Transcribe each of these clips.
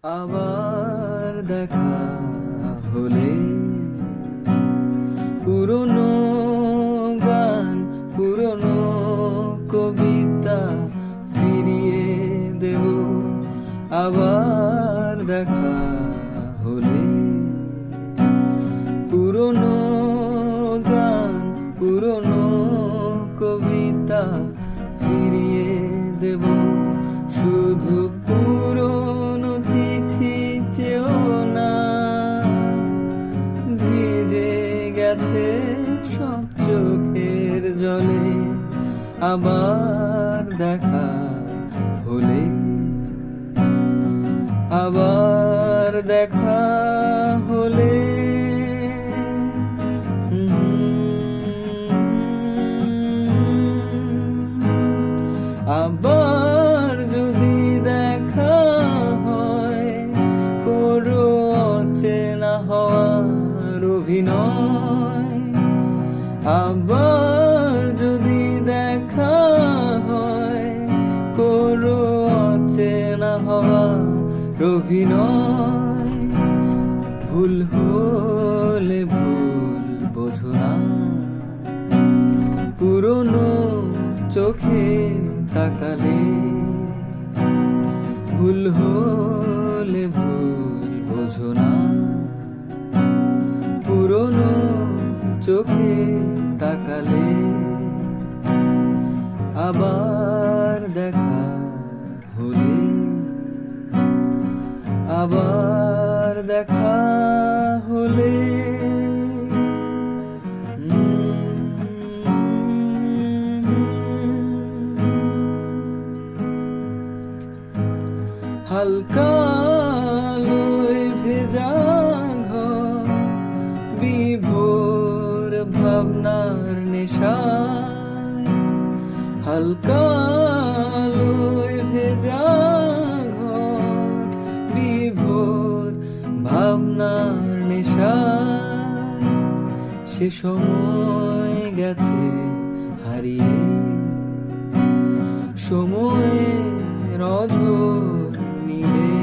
আবার দেখা হলে পুরনো গান, পুরনো কবিতা ফিরিয়ে দেব। আবার দেখা হলে পুরনো গান, পুরনো কবিতা ফিরিয়ে দেব। শুধু পুরনো চিঠি চেও না, ভিজে গেছে সব চোখের জলে। আবার দেখা হলে, আবার দেখা হলে আবার যদি দেখা হয়, করো অচেনা হওয়ার অভিনয়। আবার যদি দেখা হয়, করো অচেনা হওয়ার অভিনয়। ভুল হলে ভুল বোঝো না, পুরনো চোখে তাকালে। ভুল হলে ভুল বোঝো না, পুরনো চোখে তাকালে। আবার দেখা হলে, আবার দেখা হলে হালকা আলোয় ভেজা ঘর, বিভোর ভাবনার নেশায়। হালকা আলোয় ভেজা ঘর, বিভোর ভাবনার নেশায়। সে সময় গেছে হারিয়ে, সময়ের অঝোর নীলে।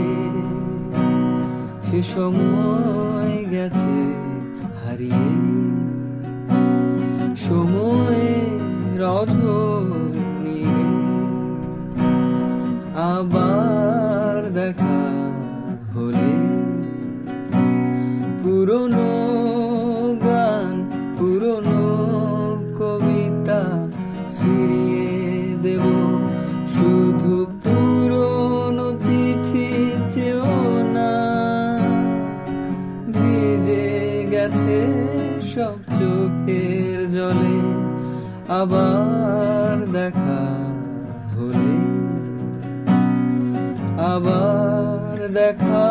সে সময় গেছে হারিয়ে, সময়ের অঝোর নীলে। আবার দেখা হলে পুরনো গান, পুরনো কবিতা ফিরিয়ে দেব। শুধু পুরনো চিঠি চেও না, ভিজে গেছে সব চোখের জলে। আবার দেখা হলে, আবার দেখা